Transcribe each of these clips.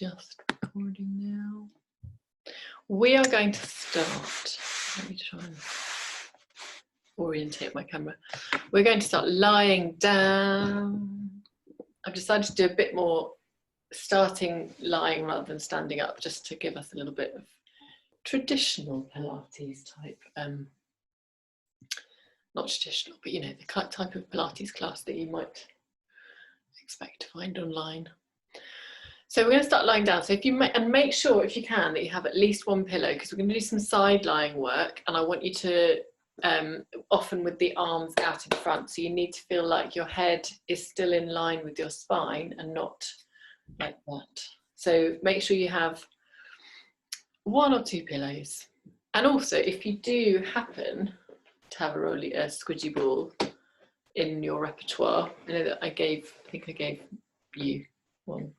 Just recording now. We are going to start. Let me try and orientate my camera. We're going to start lying down. I've decided to do a bit more starting lying rather than standing up, just to give us a little bit of traditional Pilates type, not traditional, but you know, the type of Pilates class that you might expect to find online. So we're going to start lying down. So if you make sure, if you can, that you have at least one pillow, because we're going to do some side lying work, and I want you to often with the arms out in front, so you need to feel like your head is still in line with your spine and not like that. So make sure you have one or two pillows. And also, if you do happen to have a squidgy ball in your repertoire, I know that I think I gave you one.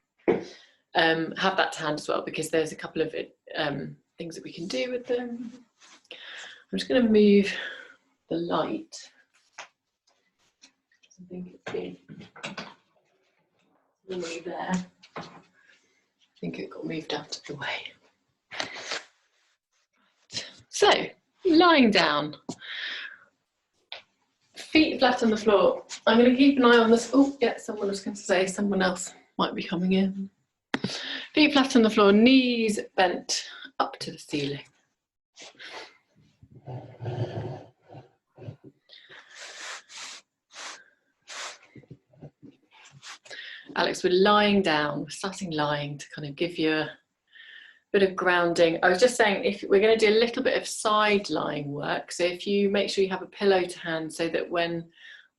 Have that to hand as well, because there's a couple of things that we can do with them. I'm just going to move the light. I think it's been normally there. I think it got moved out of the way. So, lying down, feet flat on the floor. I'm going to keep an eye on this. Oh, yeah, someone was going to say someone else might be coming in. Feet flat on the floor, knees bent up to the ceiling. Alex, we're lying down. We're starting lying to kind of give you a bit of grounding. I was just saying, if we're going to do a little bit of side lying work, so if you make sure you have a pillow to hand, so that when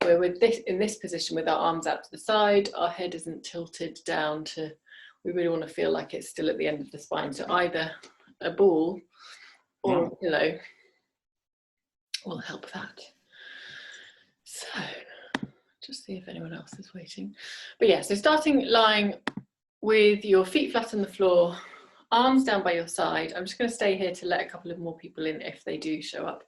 we're in this position with our arms out to the side, our head isn't tilted down to, we really want to feel like it's still at the end of the spine. So either a ball or a pillow will help that. So just see if anyone else is waiting. But yeah, so starting lying with your feet flat on the floor, arms down by your side. I'm just going to stay here to let a couple of more people in if they do show up.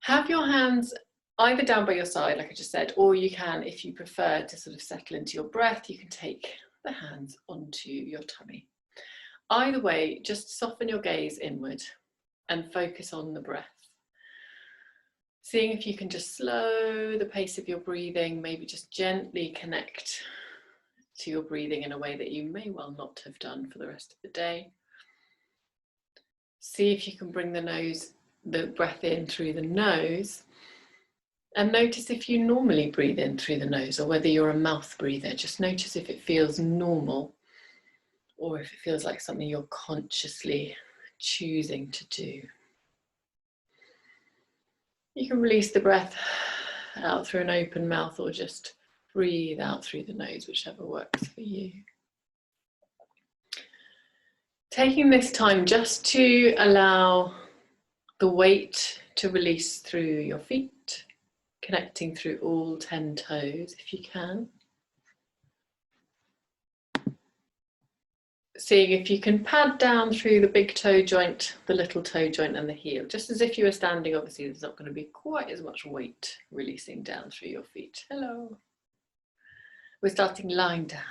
Have your hands either down by your side, like I just said, or you can, if you prefer to sort of settle into your breath, you can take the hands onto your tummy. Either way, just soften your gaze inward and focus on the breath. Seeing if you can just slow the pace of your breathing, maybe just gently connect to your breathing in a way that you may well not have done for the rest of the day. See if you can bring the breath in through the nose, and notice if you normally breathe in through the nose or whether you're a mouth breather. Just notice if it feels normal or if it feels like something you're consciously choosing to do. You can release the breath out through an open mouth or just breathe out through the nose, whichever works for you. Taking this time just to allow the weight to release through your feet, connecting through all 10 toes if you can. Seeing if you can pad down through the big toe joint, the little toe joint and the heel. Just as if you were standing, obviously there's not going to be quite as much weight releasing down through your feet. Hello. We're starting lying down.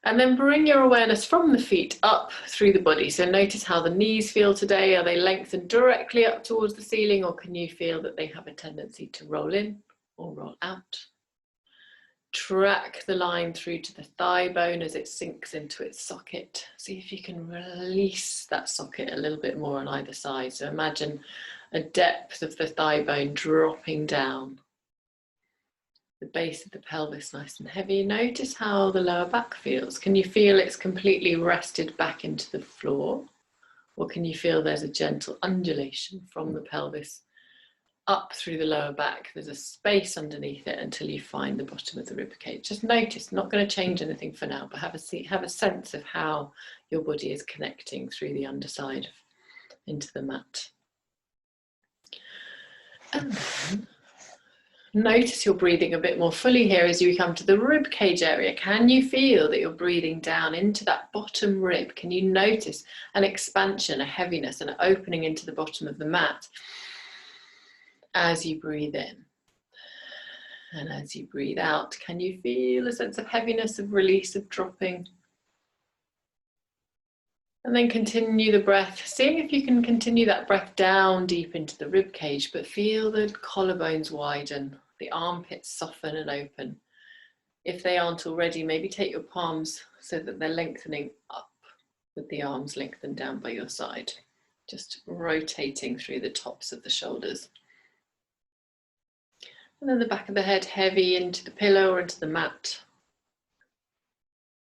And then bring your awareness from the feet up through the body. So notice how the knees feel today. Are they lengthened directly up towards the ceiling, or can you feel that they have a tendency to roll in or roll out? Track the line through to the thigh bone as it sinks into its socket. See if you can release that socket a little bit more on either side. So imagine a depth of the thigh bone dropping down. The base of the pelvis nice and heavy. Notice how the lower back feels. Can you feel it's completely rested back into the floor? Or can you feel there's a gentle undulation from the pelvis up through the lower back? There's a space underneath it until you find the bottom of the rib cage. Just notice, not going to change anything for now, but have a sense of how your body is connecting through the underside into the mat. And then notice you're breathing a bit more fully here as you come to the rib cage area. Can you feel that you're breathing down into that bottom rib? Can you notice an expansion, a heaviness, an opening into the bottom of the mat as you breathe in? And as you breathe out, can you feel a sense of heaviness, of release, of dropping? And then continue the breath, seeing if you can continue that breath down deep into the rib cage, but feel the collarbones widen, the armpits soften and open. If they aren't already, maybe take your palms so that they're lengthening up with the arms lengthened down by your side, just rotating through the tops of the shoulders. And then the back of the head heavy into the pillow or into the mat,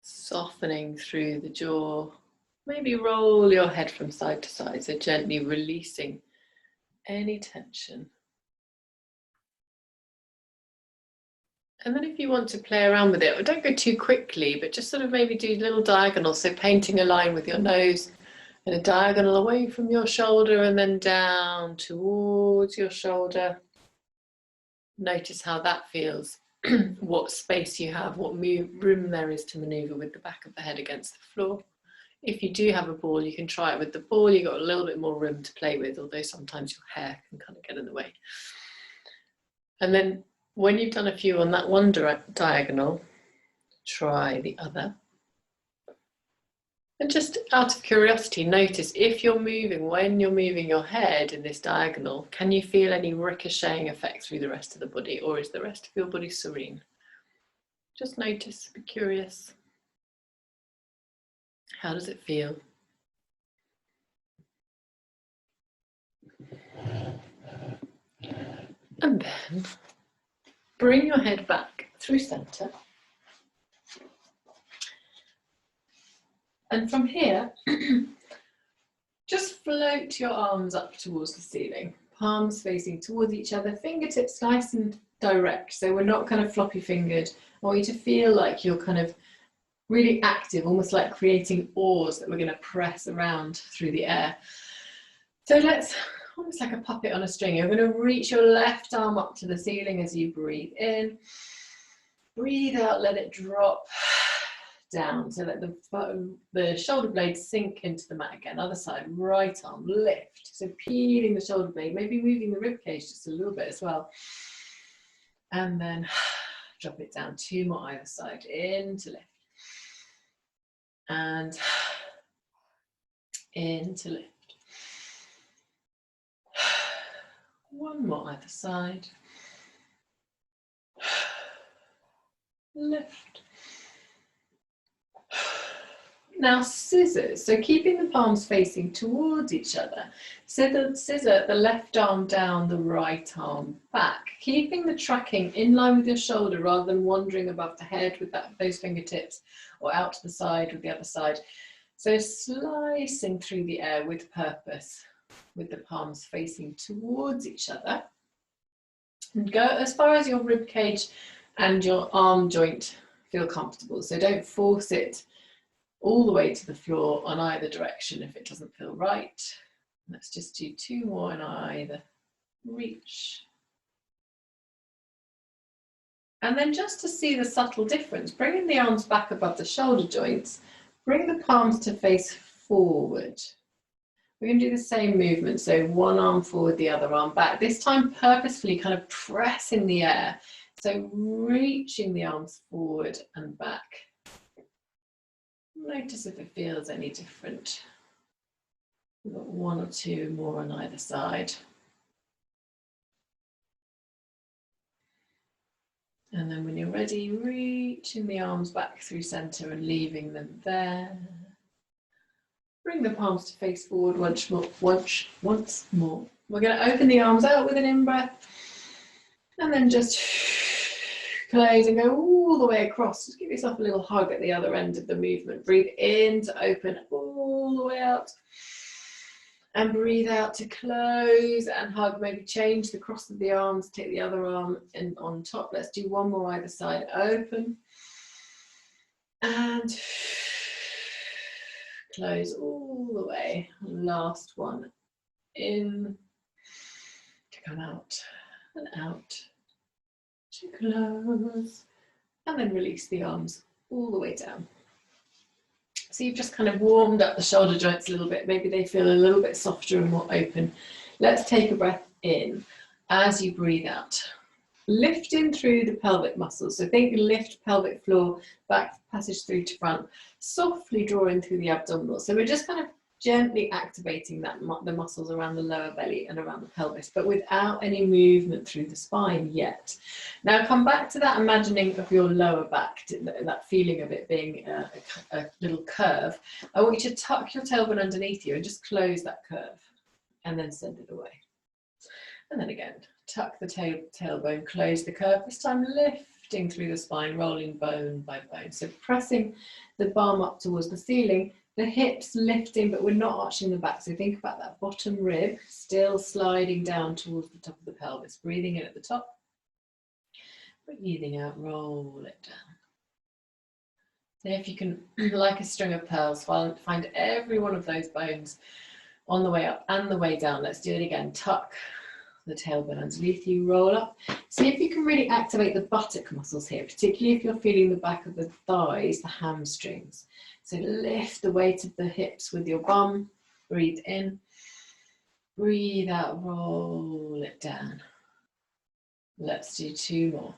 softening through the jaw. Maybe roll your head from side to side, so gently releasing any tension. And then if you want to play around with it, don't go too quickly, but just sort of maybe do little diagonals, so painting a line with your nose and a diagonal away from your shoulder and then down towards your shoulder. Notice how that feels, what space you have, what room there is to maneuver with the back of the head against the floor. If you do have a ball, you can try it with the ball. You've got a little bit more room to play with, although sometimes your hair can kind of get in the way. And then when you've done a few on that one diagonal, try the other. And just out of curiosity, notice if you're moving, when you're moving your head in this diagonal, can you feel any ricocheting effect through the rest of the body, or is the rest of your body serene? Just notice, be curious. How does it feel? And then bring your head back through center. And from here, just float your arms up towards the ceiling, palms facing towards each other, fingertips nice and direct. So we're not kind of floppy fingered. I want you to feel like you're kind of really active, almost like creating oars that we're going to press around through the air. So let's, almost like a puppet on a string, you're going to reach your left arm up to the ceiling as you breathe in. Breathe out, let it drop down. So let the shoulder blades sink into the mat again. Other side, right arm, lift. So peeling the shoulder blade, maybe moving the rib cage just a little bit as well. And then drop it down, 2 more either side, into lift. And into lift. 1 more either side. Lift. Now scissors, so keeping the palms facing towards each other. So the scissor, the left arm down, the right arm back, keeping the tracking in line with your shoulder rather than wandering above the head with those fingertips or out to the side with the other side. So slicing through the air with purpose, with the palms facing towards each other. And go as far as your rib cage and your arm joint feel comfortable. So don't force it all the way to the floor on either direction if it doesn't feel right. Let's just do 2 more in either. Reach. And then just to see the subtle difference, bringing the arms back above the shoulder joints, bring the palms to face forward. We're going to do the same movement, so 1 arm forward, the other arm back. This time purposefully kind of pressing the air. So reaching the arms forward and back. Notice if it feels any different. We've got 1 or 2 more on either side. And then when you're ready, reaching the arms back through center and leaving them there. Bring the palms to face forward once more. We're going to open the arms out with an in-breath. And then just close and go all the way across. Just give yourself a little hug at the other end of the movement. Breathe in to open all the way out. And breathe out to close and hug. Maybe change the cross of the arms, take the other arm in on top. Let's do 1 more either side. Open. And close all the way. Last one. In. To come out. And out. To close. And then release the arms all the way down. So you've just kind of warmed up the shoulder joints a little bit. Maybe they feel a little bit softer and more open. Let's take a breath in as you breathe out. lifting through the pelvic muscles. So think lift pelvic floor, back passage through to front, softly drawing through the abdominal. So we're just kind of gently activating that the muscles around the lower belly and around the pelvis, but without any movement through the spine yet. Now come back to that imagining of your lower back, that feeling of it being a little curve. I want you to tuck your tailbone underneath you and just close that curve and then send it away. And then again, tuck the tailbone, close the curve, this time lifting through the spine, rolling bone by bone. So pressing the bum up towards the ceiling, the hips lifting, but we're not arching the back. So think about that bottom rib still sliding down towards the top of the pelvis. Breathing in at the top, breathing out, roll it down. So if you can, like a string of pearls, find every one of those bones on the way up and the way down. Let's do it again. Tuck the tailbone underneath you, roll up. See if you can really activate the buttock muscles here, particularly if you're feeling the back of the thighs, the hamstrings. So lift the weight of the hips with your bum, breathe in, breathe out, roll it down. Let's do 2 more.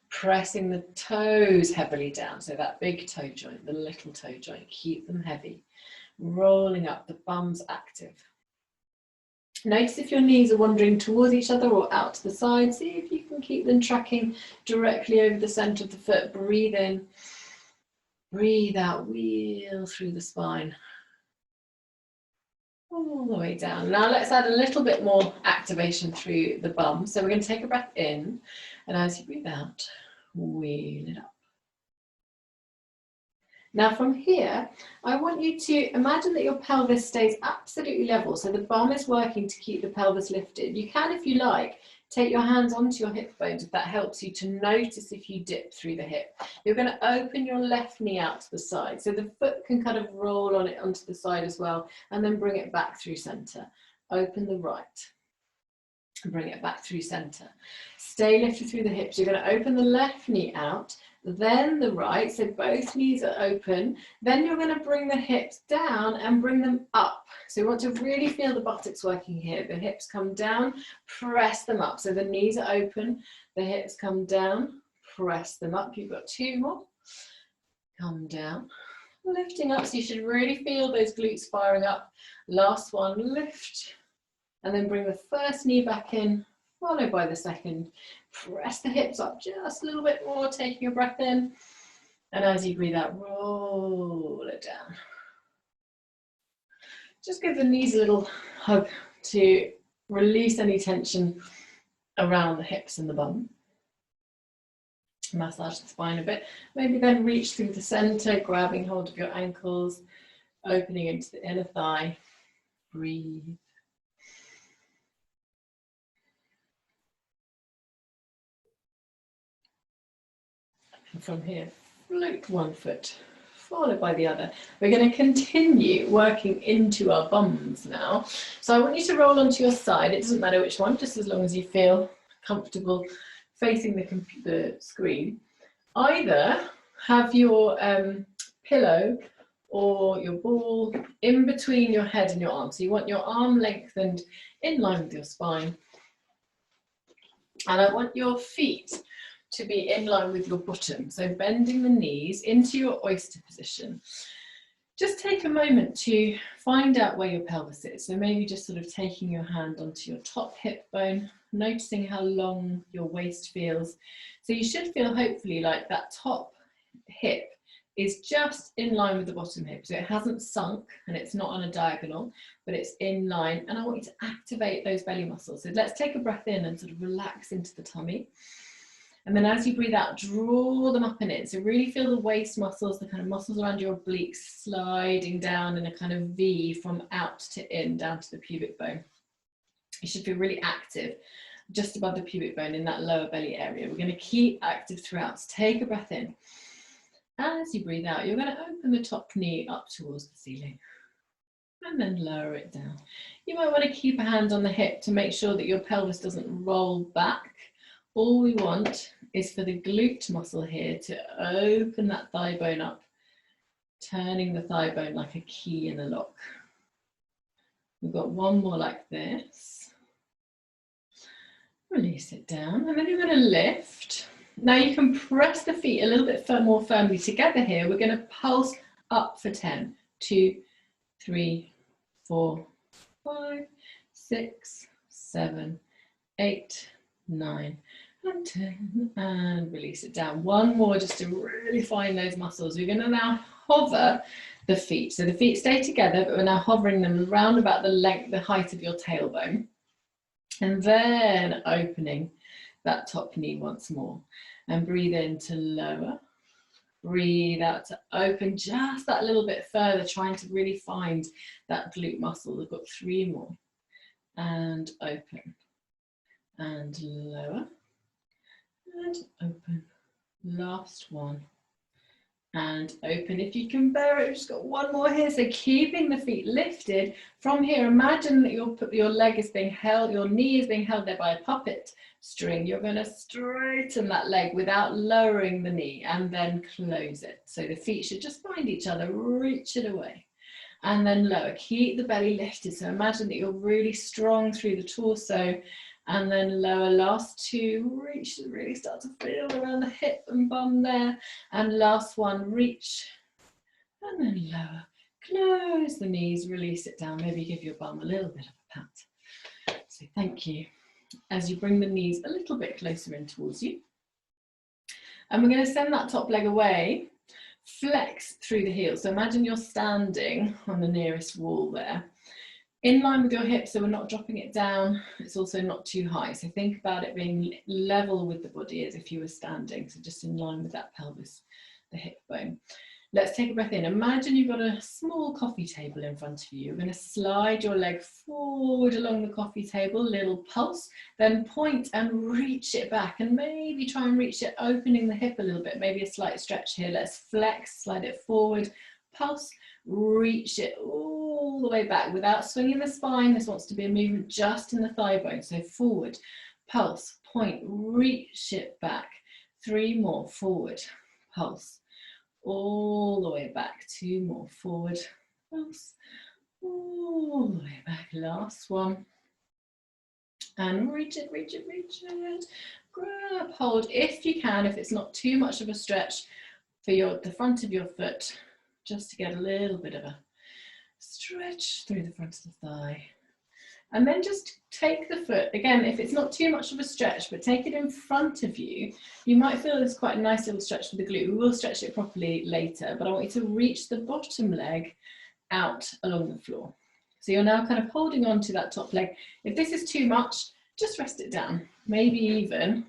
Pressing the toes heavily down, so that big toe joint, the little toe joint, keep them heavy. Rolling up, the bum's active. Notice if your knees are wandering towards each other or out to the side. See if you can keep them tracking directly over the center of the foot. Breathe in, breathe out, wheel through the spine. All the way down. Now let's add a little bit more activation through the bum. So we're going to take a breath in, and as you breathe out, wheel it up. Now from here, I want you to imagine that your pelvis stays absolutely level. So the bum is working to keep the pelvis lifted. You can, if you like, take your hands onto your hip bones if that helps you to notice if you dip through the hip. You're going to open your left knee out to the side. So the foot can kind of roll on it onto the side as well, and then bring it back through center. Open the right and bring it back through center. Stay lifted through the hips. You're going to open the left knee out, then the right, so both knees are open. Then you're going to bring the hips down and bring them up. So you want to really feel the buttocks working here. The hips come down, press them up. So the knees are open, the hips come down, press them up. You've got 2 more. Come down, lifting up. So you should really feel those glutes firing up. Last one, lift. And then bring the first knee back in, followed by the second. Press the hips up just a little bit more, taking a breath in. And as you breathe out, roll it down. Just give the knees a little hug to release any tension around the hips and the bum. Massage the spine a bit. Maybe then reach through the center, grabbing hold of your ankles, opening into the inner thigh. Breathe. And from here, float one foot, followed by the other. We're going to continue working into our bums now. So I want you to roll onto your side. It doesn't matter which one, just as long as you feel comfortable facing the screen. Either have your pillow or your ball in between your head and your arm. So you want your arm lengthened in line with your spine. And I want your feet to be in line with your bottom. So bending the knees into your oyster position. Just take a moment to find out where your pelvis is. So maybe just sort of taking your hand onto your top hip bone, noticing how long your waist feels. So you should feel hopefully like that top hip is just in line with the bottom hip. So it hasn't sunk and it's not on a diagonal, but it's in line. And I want you to activate those belly muscles. So let's take a breath in and sort of relax into the tummy. And then as you breathe out, draw them up and in. So really feel the waist muscles, the kind of muscles around your obliques sliding down in a kind of V from out to in, down to the pubic bone. You should feel really active just above the pubic bone in that lower belly area. We're going to keep active throughout. So take a breath in. As you breathe out, you're going to open the top knee up towards the ceiling and then lower it down. You might want to keep a hand on the hip to make sure that your pelvis doesn't roll back. All we want is for the glute muscle here to open that thigh bone up, turning the thigh bone like a key in a lock. We've got one more like this. Release it down, and then you're going to lift. Now you can press the feet a little bit more firmly together here. We're going to pulse up for 10. 2, 3, 4, 5, 6, 7, 8, 9, and 10. And release it down. One more just to really find those muscles. We're going to now hover the feet. So the feet stay together, but we're now hovering them around about the length, the height of your tailbone. And then opening that top knee once more. And breathe in to lower. Breathe out to open just that little bit further, trying to really find that glute muscle. We've got 3 more. And open. And lower. And open. Last one. And open if you can bear it. We've just got one more here. So keeping the feet lifted from here. Imagine that your leg is being held, your knee is being held there by a puppet string. You're going to straighten that leg without lowering the knee and then close it. So the feet should just find each other, reach it away. And then lower. Keep the belly lifted. So imagine that you're really strong through the torso. And then lower, last 2, reach, really start to feel around the hip and bum there. And last one, reach, and then lower. Close the knees, release it down. Maybe give your bum a little bit of a pat. So thank you. As you bring the knees a little bit closer in towards you. And we're going to send that top leg away, flex through the heels. So imagine you're standing on the nearest wall there. In line with your hips, so we're not dropping it down. It's also not too high. So think about it being level with the body as if you were standing. So just in line with that pelvis, the hip bone. Let's take a breath in. Imagine you've got a small coffee table in front of you. You're going to slide your leg forward along the coffee table, little pulse, then point and reach it back. And maybe try and reach it, opening the hip a little bit. Maybe a slight stretch here. Let's flex, slide it forward, pulse, reach it all the way back without swinging the spine. This wants to be a movement just in the thigh bone. So forward, pulse, point, reach it back. 3 more, forward, pulse, all the way back. 2 more, forward, pulse, all the way back. Last one. And reach it, reach it, reach it. Grab hold if you can, if it's not too much of a stretch for the front of your foot, just to get a little bit of a stretch through the front of the thigh. And then just take the foot, again, if it's not too much of a stretch, but take it in front of you. You might feel there's quite a nice little stretch for the glute. We will stretch it properly later, but I want you to reach the bottom leg out along the floor. So you're now kind of holding on to that top leg. If this is too much, just rest it down. Maybe even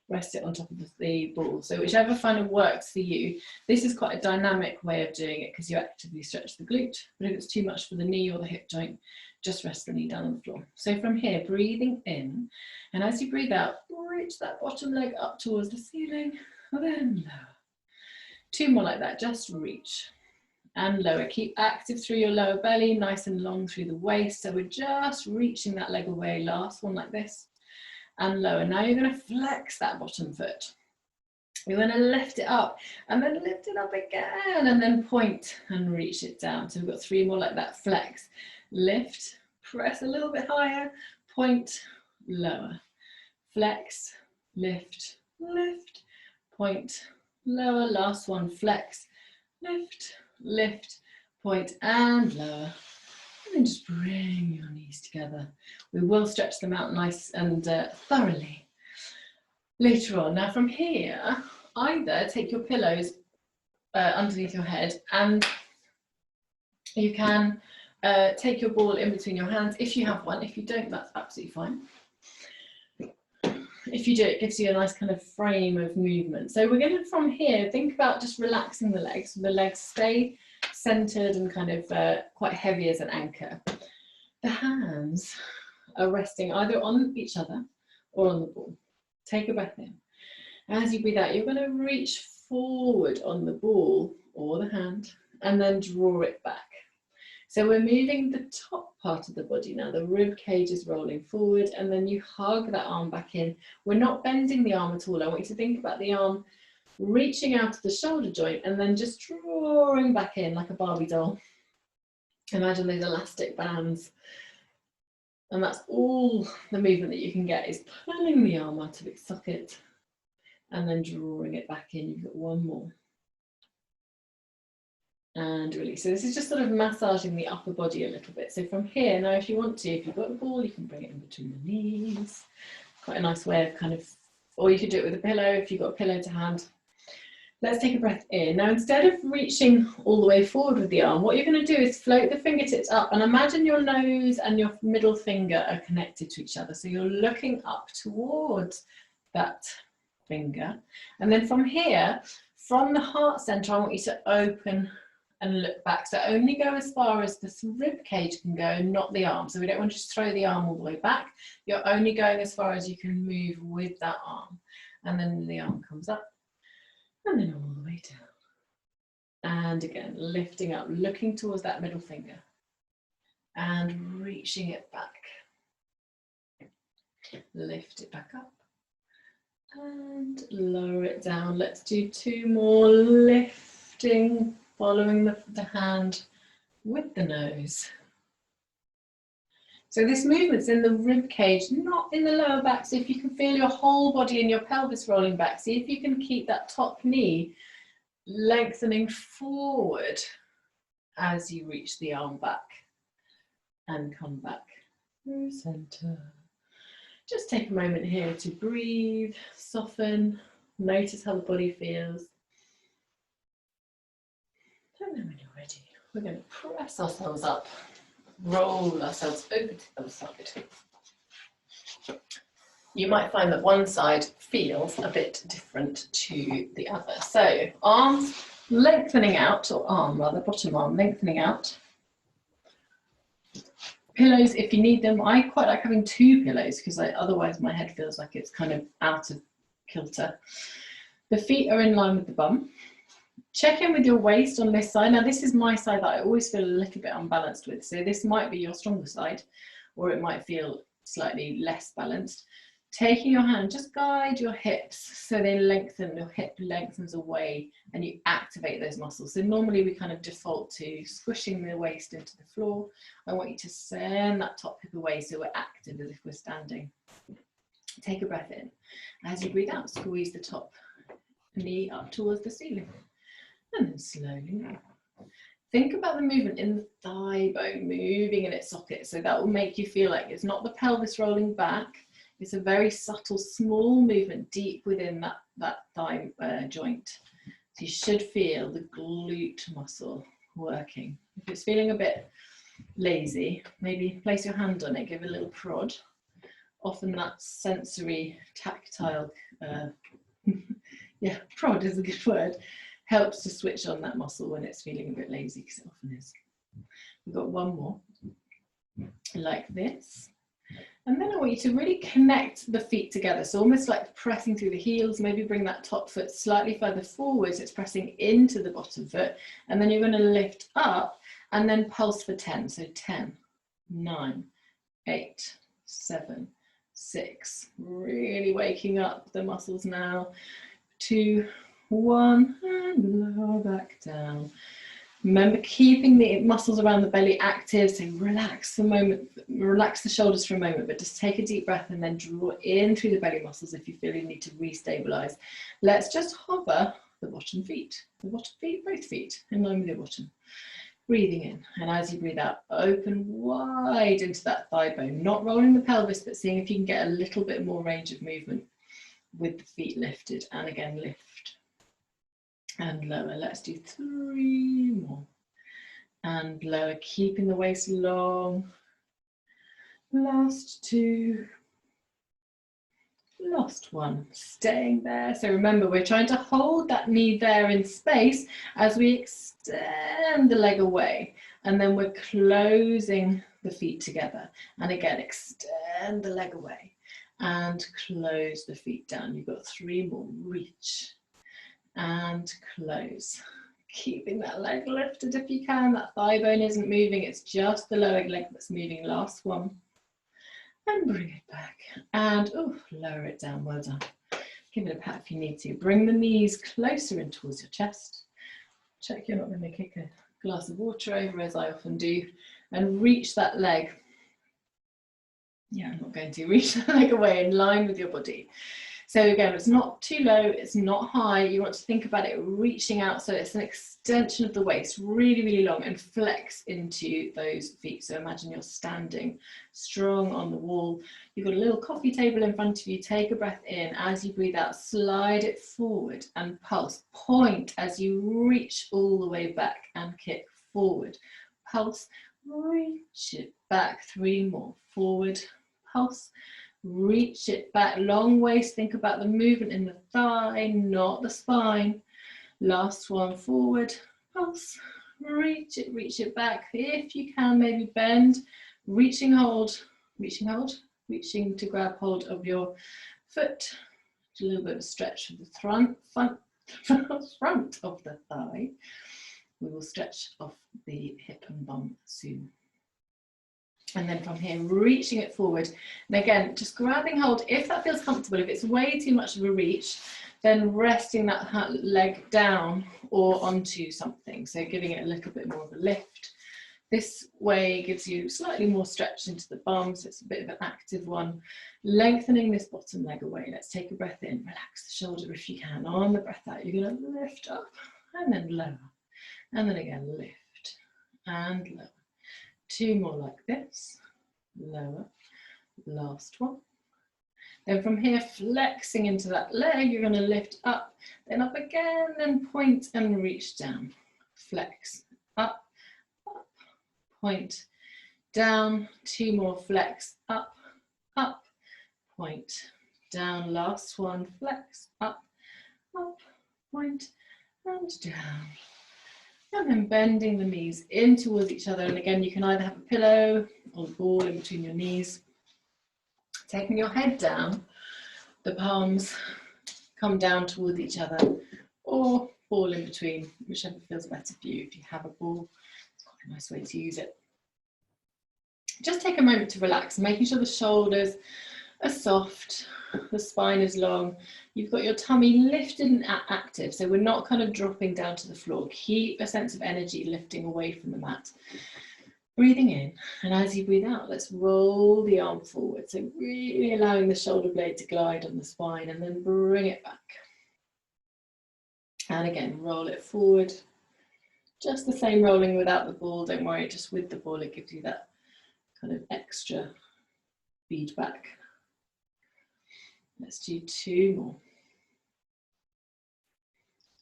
rest it on top of the ball. So whichever kind of works for you. This is quite a dynamic way of doing it because you actively stretch the glute. But if it's too much for the knee or the hip joint, just rest the knee down on the floor. So from here, breathing in, and as you breathe out, reach that bottom leg up towards the ceiling, and then lower. 2 more like that, just reach and lower. Keep active through your lower belly, nice and long through the waist. So we're just reaching that leg away. Last one like this. And lower. Now you're going to flex that bottom foot. You're going to lift it up and then lift it up again and then point and reach it down. So we've got 3 more like that. Flex, lift, press a little bit higher, point, lower. Flex, lift, lift, point, lower. Last one, flex, lift, lift, point and lower. And just bring your knees together. We will stretch them out nice and thoroughly later on. Now from here, either take your pillows underneath your head, and you can take your ball in between your hands if you have one. If you don't, that's absolutely fine. If you do, it gives you a nice kind of frame of movement. So we're going to, from here, think about just relaxing the legs. The legs stay centered and kind of quite heavy as an anchor. The hands are resting either on each other or on the ball. Take a breath in. As you breathe out, you're going to reach forward on the ball or the hand and then draw it back. So we're moving the top part of the body now. The rib cage is rolling forward and then you hug that arm back in. We're not bending the arm at all. I want you to think about the arm reaching out to the shoulder joint and then just drawing back in like a Barbie doll. Imagine those elastic bands And that's all the movement that you can get, is pulling the arm out of its socket and then drawing it back in. You've got one more. And release. So this is just sort of massaging the upper body a little bit. So from here, now if you want to, if you've got a ball, you can bring it in between the knees. Quite a nice way of kind of, or you could do it with a pillow if you've got a pillow to hand. Let's take a breath in. Now, instead of reaching all the way forward with the arm, what you're going to do is float the fingertips up and imagine your nose and your middle finger are connected to each other. So you're looking up towards that finger. And then from here, from the heart center, I want you to open and look back. So only go as far as the rib cage can go, not the arm. So we don't want to just throw the arm all the way back. You're only going as far as you can move with that arm. And then the arm comes up. And then all the way down. And again, lifting up, looking towards that middle finger. And reaching it back. Lift it back up. And lower it down. Let's do two more. Lifting, following the hand with the nose. So this movement's in the rib cage, not in the lower back. So if you can feel your whole body and your pelvis rolling back, see if you can keep that top knee lengthening forward as you reach the arm back and come back through center. Just take a moment here to breathe, soften, notice how the body feels. And then when you're ready, we're going to press ourselves up. Roll ourselves over to the other side. You might find that one side feels a bit different to the other. So arms lengthening out, or arm rather, bottom arm lengthening out. Pillows if you need them. I quite like having two pillows because otherwise my head feels like it's kind of out of kilter. The feet are in line with the bum. Check in with your waist on this side. Now this is my side that I always feel a little bit unbalanced with. So this might be your stronger side, or it might feel slightly less balanced. Taking your hand, just guide your hips so they lengthen, your hip lengthens away and you activate those muscles. So normally we kind of default to squishing the waist into the floor. I want you to send that top hip away so we're active as if we're standing. Take a breath in. As you breathe out, squeeze the top knee up towards the ceiling. And then slowly think about the movement in the thigh bone moving in its socket. So that will make you feel like it's not the pelvis rolling back. It's a very subtle, small movement deep within that thigh joint. So you should feel the glute muscle working. If it's feeling a bit lazy, maybe place your hand on it, give a little prod. Often that sensory, tactile, yeah, prod is a good word, helps to switch on that muscle when it's feeling a bit lazy, because it often is. We've got one more, like this. And then I want you to really connect the feet together. So almost like pressing through the heels, maybe bring that top foot slightly further forwards. It's pressing into the bottom foot. And then you're going to lift up and then pulse for 10. So 10, 9, 8, 7, 6. Really waking up the muscles now. 2, 1, and lower back down. Remember keeping the muscles around the belly active, so relax the moment, relax the shoulders for a moment, but just take a deep breath and then draw in through the belly muscles if you feel you need to restabilize. Let's just hover the bottom feet, both feet in line with your bottom. Breathing in, and as you breathe out, open wide into that thigh bone, not rolling the pelvis, but seeing if you can get a little bit more range of movement with the feet lifted, and again lift. And lower. Let's do 3 more. And lower, keeping the waist long. Last 2. Last 1. Staying there. So remember, we're trying to hold that knee there in space as we extend the leg away. And then we're closing the feet together. And again, extend the leg away. And close the feet down. You've got 3 more. Reach. And close. Keeping that leg lifted if you can. That thigh bone isn't moving, it's just the lower leg that's moving. Last 1. And bring it back. And lower it down. Well done. Give it a pat if you need to. Bring the knees closer in towards your chest. Check you're not going to kick a glass of water over, as I often do. And reach that leg Yeah, I'm not going to reach the leg away in line with your body. So again, it's not too low, it's not high. You want to think about it reaching out, so it's an extension of the waist, really, really long, and flex into those feet. So imagine you're standing strong on the wall. You've got a little coffee table in front of you. Take a breath in. As you breathe out, slide it forward and pulse. Point as you reach all the way back and kick forward. Pulse, reach it back. 3 more. Forward, pulse. Reach it back, long waist. Think about the movement in the thigh, not the spine. Last one, forward, pulse, reach it back. If you can, maybe bend, reaching to grab hold of your foot. A little bit of a stretch of the front of the thigh. We will stretch off the hip and bum soon. And then from here, reaching it forward. And again, just grabbing hold, if that feels comfortable. If it's way too much of a reach, then resting that leg down or onto something. So giving it a little bit more of a lift. This way gives you slightly more stretch into the bum, so it's a bit of an active one. Lengthening this bottom leg away. Let's take a breath in. Relax the shoulder if you can. On the breath out, you're going to lift up and then lower. And then again, lift and lower. 2 more like this, lower, last one. Then from here, flexing into that leg, you're going to lift up, then up again, then point and reach down. Flex, up, up, point, down. 2 more, flex, up, up, point, down. Last one, flex, up, up, point, and down. And then bending the knees in towards each other. And again, you can either have a pillow or a ball in between your knees. Taking your head down, the palms come down towards each other, or ball in between, whichever feels better for you. If you have a ball, it's quite a nice way to use it. Just take a moment to relax, making sure the shoulders are soft, the spine is long, you've got your tummy lifted and active, so we're not kind of dropping down to the floor. Keep a sense of energy lifting away from the mat. Breathing in, and as you breathe out, let's roll the arm forward, so really allowing the shoulder blade to glide on the spine, and then bring it back. And again, roll it forward. Just the same rolling without the ball, don't worry, just with the ball, it gives you that kind of extra feedback. Let's do 2 more.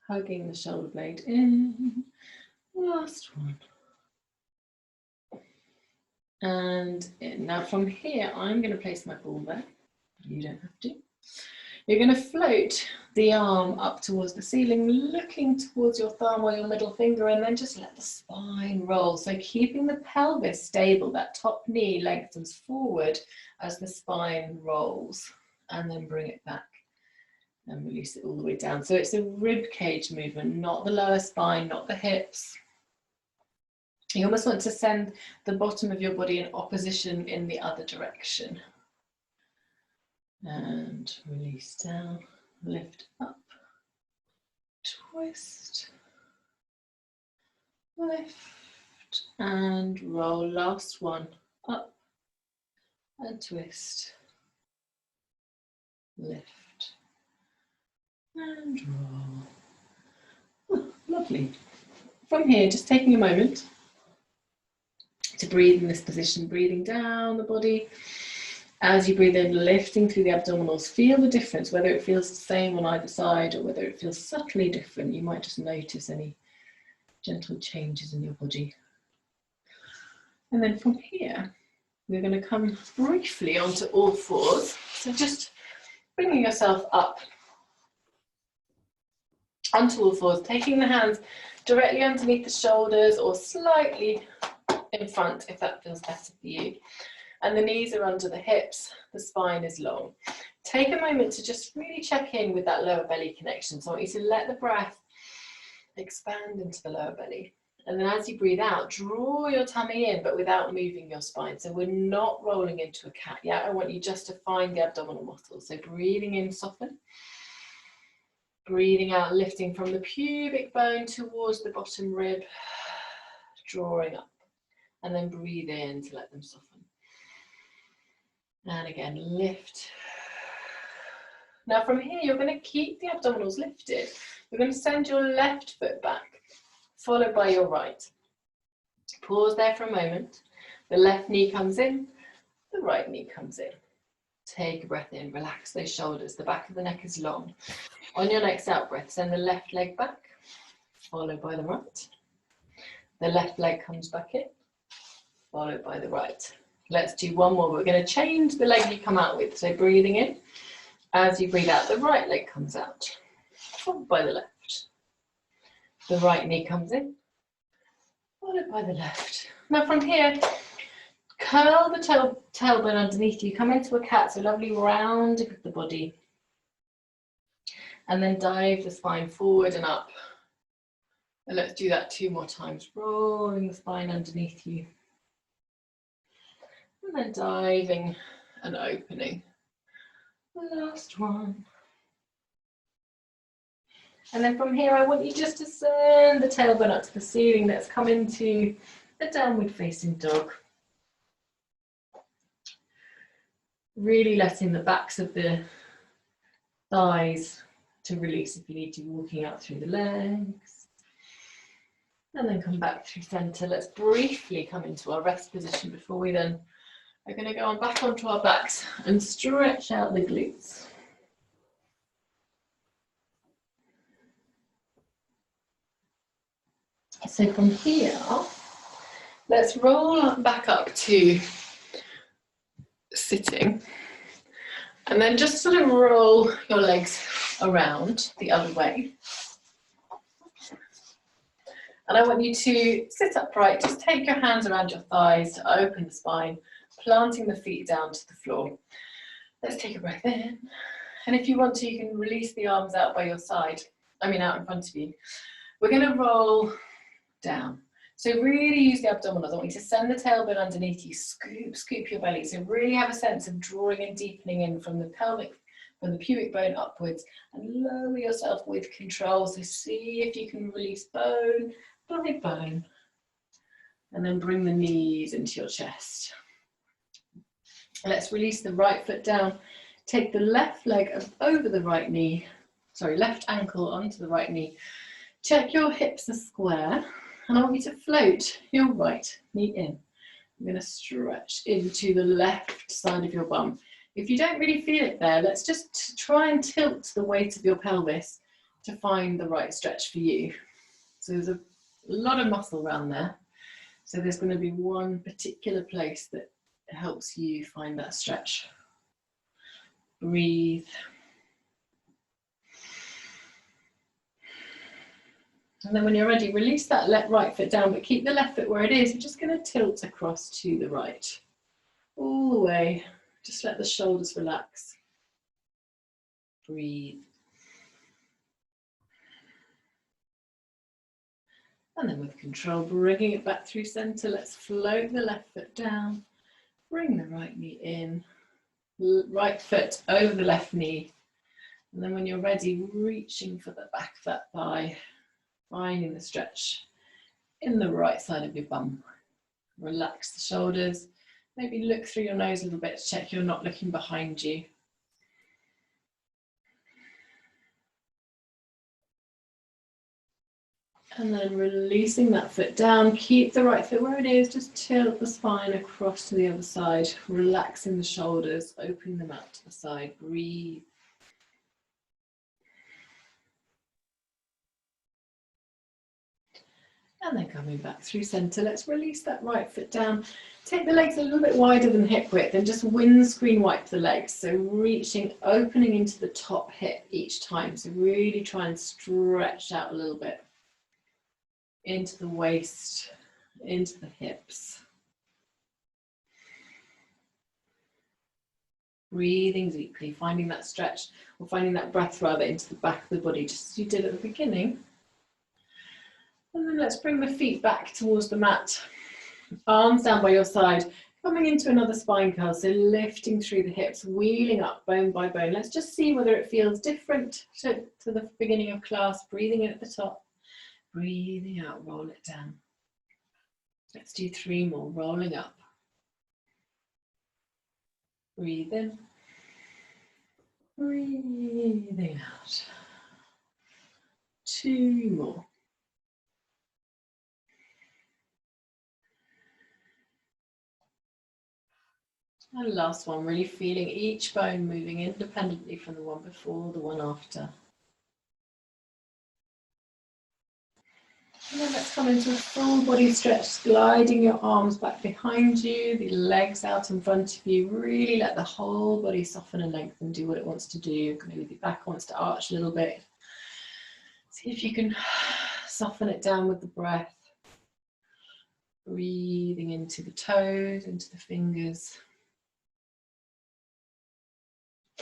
Hugging the shoulder blade in. Last one. And in. Now from here, I'm going to place my ball there. You don't have to. You're going to float the arm up towards the ceiling, looking towards your thumb or your middle finger, and then just let the spine roll. So keeping the pelvis stable, that top knee lengthens forward as the spine rolls. And then bring it back and release it all the way down. So it's a rib cage movement, not the lower spine, not the hips. You almost want to send the bottom of your body in opposition in the other direction. And release down, lift up, twist, lift, and roll. Last one, up and twist. Lift and roll. Oh, lovely. From here, just taking a moment to breathe in this position, breathing down the body. As you breathe in, lifting through the abdominals, feel the difference, whether it feels the same on either side or whether it feels subtly different. You might just notice any gentle changes in your body. And then from here, we're going to come briefly onto all fours. So just bringing yourself up onto all fours, taking the hands directly underneath the shoulders or slightly in front if that feels better for you. And the knees are under the hips, the spine is long. Take a moment to just really check in with that lower belly connection. So I want you to let the breath expand into the lower belly. And then as you breathe out, draw your tummy in, but without moving your spine. So we're not rolling into a cat yet. I want you just to find the abdominal muscles. So breathing in, soften. Breathing out, lifting from the pubic bone towards the bottom rib, drawing up. And then breathe in to let them soften. And again, lift. Now from here, you're going to keep the abdominals lifted. You're going to send your left foot back, followed by your right. Pause there for a moment. The left knee comes in, the right knee comes in. Take a breath in, relax those shoulders. The back of the neck is long. On your next out breath, send the left leg back, followed by the right. The left leg comes back in, followed by the right. Let's do one more. We're going to change the leg you come out with. So breathing in. As you breathe out, the right leg comes out, followed by the left. The right knee comes in, followed by the left. Now from here, curl the tailbone underneath you. Come into a cat, so lovely rounding of the body. And then dive the spine forward and up. And let's do that 2 more times, rolling the spine underneath you. And then diving and opening. The last one. And then from here, I want you just to send the tailbone up to the ceiling. Let's come into a downward facing dog. Really letting the backs of the thighs to release if you need to, walking out through the legs. And then come back through center. Let's briefly come into our rest position before we then are going to go on back onto our backs and stretch out the glutes. So from here, let's roll back up to sitting. And then just sort of roll your legs around the other way. And I want you to sit upright, just take your hands around your thighs to open the spine, planting the feet down to the floor. Let's take a breath in. And if you want to, you can release the arms out by your side, out in front of you. We're going to roll down. So really use the abdominals. I want you to send the tailbone underneath you, scoop your belly. So really have a sense of drawing and deepening in from the pubic bone upwards, and lower yourself with control. So see if you can release bone by bone, and then bring the knees into your chest. Let's release the right foot down. Take the left leg over the right knee, left ankle onto the right knee. Check your hips are square. And I want you to float your right knee in. I'm going to stretch into the left side of your bum. If you don't really feel it there, let's just try and tilt the weight of your pelvis to find the right stretch for you. So there's a lot of muscle around there. So there's going to be one particular place that helps you find that stretch. Breathe. And then when you're ready, release that right foot down, but keep the left foot where it is. You're just going to tilt across to the right. All the way. Just let the shoulders relax. Breathe. And then with control, bringing it back through center. Let's float the left foot down. Bring the right knee in. Right foot over the left knee. And then when you're ready, reaching for the back of that thigh. Finding the stretch in the right side of your bum. Relax the shoulders. Maybe look through your nose a little bit to check you're not looking behind you. And then releasing that foot down. Keep the right foot where it is. Just tilt the spine across to the other side. Relaxing the shoulders. Opening them out to the side. Breathe. And then coming back through center, let's release that right foot down. Take the legs a little bit wider than hip width and just windscreen wipe the legs. So reaching, opening into the top hip each time. So really try and stretch out a little bit into the waist, into the hips. Breathing deeply, finding that stretch, or finding that breath rather into the back of the body, just as you did at the beginning. And then let's bring the feet back towards the mat. Arms down by your side, coming into another spine curl. So lifting through the hips, wheeling up bone by bone. Let's just see whether it feels different to the beginning of class. Breathing in at the top, breathing out, roll it down. Let's do 3 more, rolling up. Breathe in. Breathing out. 2 more. And last one, really feeling each bone moving independently from the one before, the one after. And then let's come into a full body stretch, gliding your arms back behind you, the legs out in front of you. Really let the whole body soften and lengthen, do what it wants to do. Maybe the back wants to arch a little bit. See if you can soften it down with the breath. Breathing into the toes, into the fingers.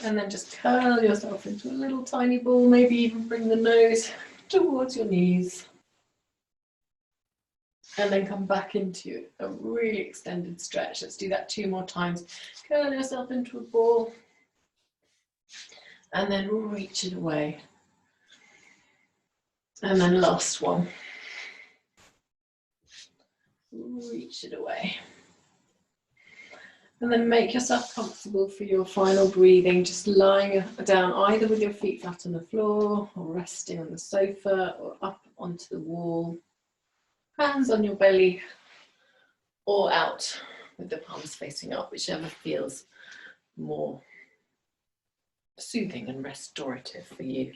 And then just curl yourself into a little tiny ball, maybe even bring the nose towards your knees. And then come back into a really extended stretch. Let's do that 2 more times. Curl yourself into a ball. And then reach it away. And then last one. Reach it away. And then make yourself comfortable for your final breathing, just lying down either with your feet flat on the floor or resting on the sofa or up onto the wall. Hands on your belly or out with the palms facing up, whichever feels more soothing and restorative for you.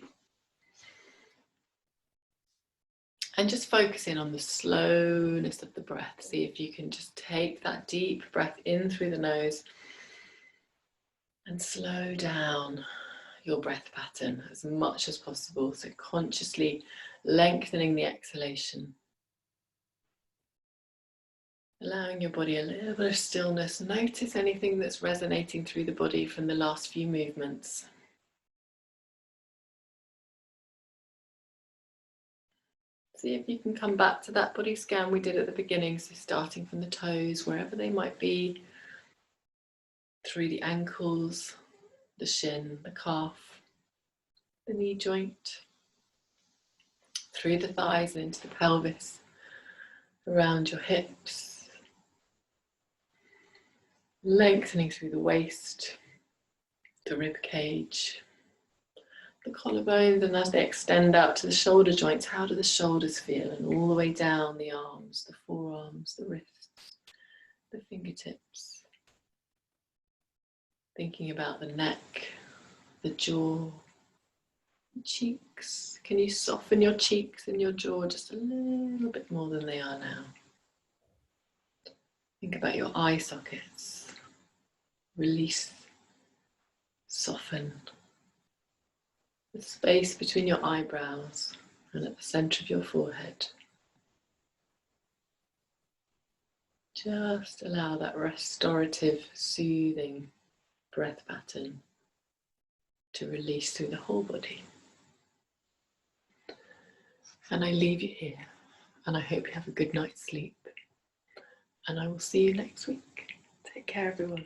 And just focusing on the slowness of the breath. See if you can just take that deep breath in through the nose and slow down your breath pattern as much as possible. So consciously lengthening the exhalation. Allowing your body a little bit of stillness. Notice anything that's resonating through the body from the last few movements. See if you can come back to that body scan we did at the beginning. So starting from the toes, wherever they might be, through the ankles, the shin, the calf, the knee joint, through the thighs and into the pelvis, around your hips, lengthening through the waist, the rib cage, the collarbones, and as they extend out to the shoulder joints, how do the shoulders feel? And all the way down the arms, the forearms, the wrists, the fingertips. Thinking about the neck, the jaw, the cheeks. Can you soften your cheeks and your jaw just a little bit more than they are now? Think about your eye sockets. Release, soften. The space between your eyebrows and at the center of your forehead. Just allow that restorative, soothing breath pattern to release through the whole body. And I leave you here, and I hope you have a good night's sleep. And I will see you next week. Take care, everyone.